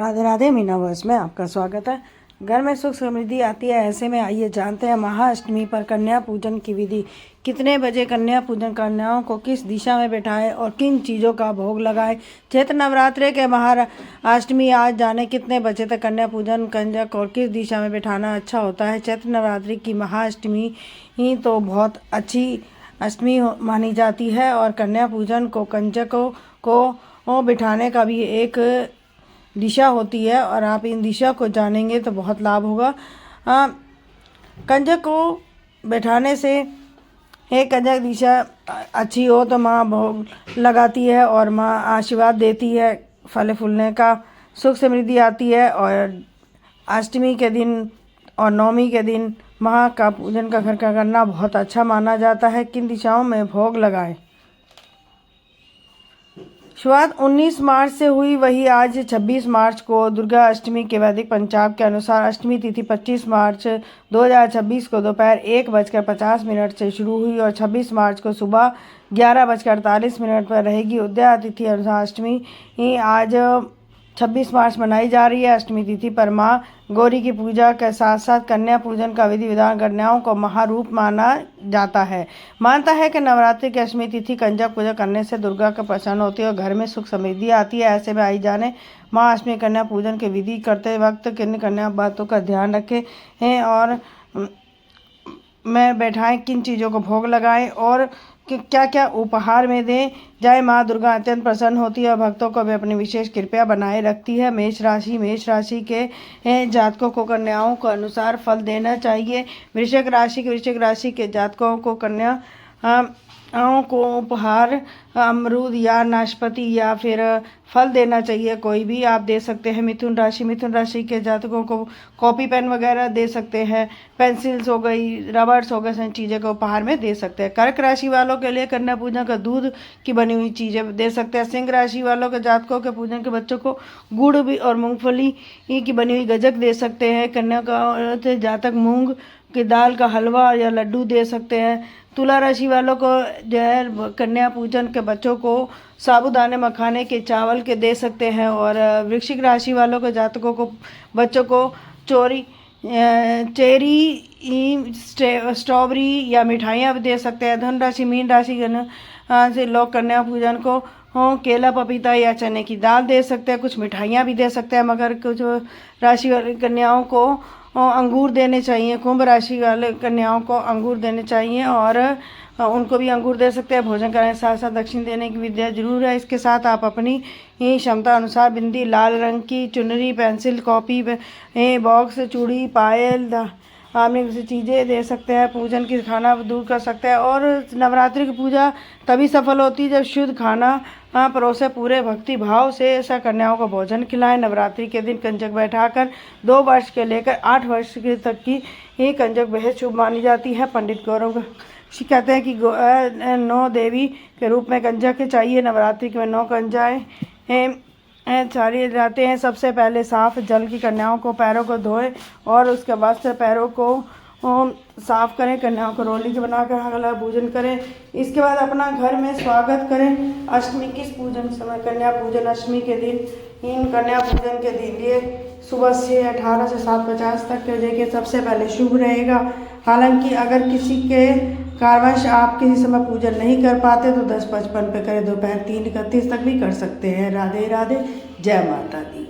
Radhe Radhe. Meena verse में आपका स्वागत है। घर में सुख समृद्धि आती है, ऐसे में आइए जानते हैं महाअष्टमी पर कन्या पूजन की विधि। कितने बजे कन्या पूजन, कन्याओं को किस दिशा में बैठाएं और किन चीज़ों का भोग लगाएं। चैत्र नवरात्रे के महाअष्टमी आज जाने कितने बजे तक कन्या पूजन, कंजक और किस दिशा में बैठाना अच्छा होता है। चैत्र नवरात्रि की महाअष्टमी ही तो बहुत अच्छी अष्टमी मानी जाती है और कन्या पूजन को, कंजकों को बिठाने का भी एक दिशा होती है और आप इन दिशा को जानेंगे तो बहुत लाभ होगा। कंजक को बैठाने से एक कंजक दिशा अच्छी हो तो माँ भोग लगाती है और माँ आशीर्वाद देती है, फल फूलने का, सुख समृद्धि आती है। और अष्टमी के दिन और नवमी के दिन माँ का पूजन का घर का करना बहुत अच्छा माना जाता है। किन दिशाओं में भोग लगाएं। शुरुआत 19 मार्च से हुई, वही आज 26 मार्च को दुर्गा अष्टमी के वैदिक पंचांग के अनुसार अष्टमी तिथि 25 मार्च 2026 को दोपहर 1:50 से शुरू हुई और 26 मार्च को सुबह 11:48 पर रहेगी। उदया तिथि अनुसार अष्टमी आज 26 मार्च मनाई जा रही है। अष्टमी तिथि पर माँ गौरी की पूजा के साथ साथ कन्या पूजन का विधि विधान कन्याओं को महारूप माना जाता है। मानता है कि नवरात्रि की अष्टमी तिथि कंजक पूजा करने से दुर्गा का प्रसन्न होती है और घर में सुख समृद्धि आती है। ऐसे में आई जाने माँ अष्टमी कन्या पूजन की विधि करते वक्त किन कन्या बातों का ध्यान रखें हैं और में बैठाएं, किन चीज़ों को भोग लगाएं और क्या क्या उपहार में दें। जय माँ दुर्गा अत्यंत प्रसन्न होती है और भक्तों को भी अपनी विशेष कृपया बनाए रखती है। मेष राशि के जातकों को कन्याओं को अनुसार फल देना चाहिए। वृश्चिक राशि के जातकों को कन्याओं को उपहार अमरूद या नाशपाती या फिर फल देना चाहिए, कोई भी आप दे सकते हैं। मिथुन राशि के जातकों को कॉपी पेन वगैरह दे सकते हैं, पेंसिल्स हो गई, रबर्स हो गए, सारी चीज़ें को उपहार में दे सकते हैं। कर्क राशि वालों के लिए कन्या पूजन का दूध की बनी हुई चीज़ें दे सकते हैं। सिंह राशि वालों के जातकों के पूजन के बच्चों को गुड़ भी और मूंगफली की बनी हुई गजक दे सकते हैं। कन्या का जातक मूंग की दाल का हलवा या लड्डू दे सकते हैं। तुला राशि वालों को जो है कन्या पूजन के बच्चों को साबूदाने मखाने के चावल के दे सकते हैं। और वृश्चिक राशि वालों के जातकों को बच्चों को चेरी, स्ट्रॉबेरी या मिठाइयाँ भी दे सकते हैं। धन राशि मीन राशि से लोग कन्या पूजन को केला, पपीता या चने की दाल दे सकते हैं, कुछ मिठाइयाँ भी दे सकते हैं। मगर कुछ राशि वाली कन्याओं को अंगूर देने चाहिए। कुंभ राशि वाले कन्याओं को अंगूर देने चाहिए और उनको भी अंगूर दे सकते हैं। भोजन करने के साथ साथ दक्षिण देने की विद्या जरूर है। इसके साथ आप अपनी ही क्षमता अनुसार बिंदी, लाल रंग की चुनरी, पेंसिल, कॉपी बॉक्स, चूड़ी, पायल, आपने किसी चीज़ें दे सकते हैं। पूजन की खाना दूर कर सकते हैं। और नवरात्रि की पूजा तभी सफल होती है जब शुद्ध खाना परोसे पूरे भक्ति भाव से ऐसा कन्याओं को भोजन खिलाएं। नवरात्रि के दिन कंजक बैठाकर 2 वर्ष के लेकर 8 वर्ष के तक की ही कंजक बेहद शुभ मानी जाती है। पंडित गौरव कहते हैं कि 9 देवी के रूप में कंजक चाहिए। नवरात्रि में 9 कंजाएँ सारी जाते हैं। सबसे पहले साफ जल की कन्याओं को पैरों को धोएं और उसके बाद से पैरों को साफ करें। कन्याओं को रोली के बनाकर अगला पूजन करें। इसके बाद अपना घर में स्वागत करें। अष्टमी किस पूजन समय, कन्या पूजन अष्टमी के दिन, इन कन्या पूजन के दिन ये सुबह से 18 से 7:50 तक के देखिए सबसे पहले शुभ रहेगा। हालांकि अगर किसी के कारणवश आप किसी समय पूजन नहीं कर पाते तो 10:55 पे करें, दोपहर 3:31 तक भी कर सकते हैं। राधे राधे, जय माता दी।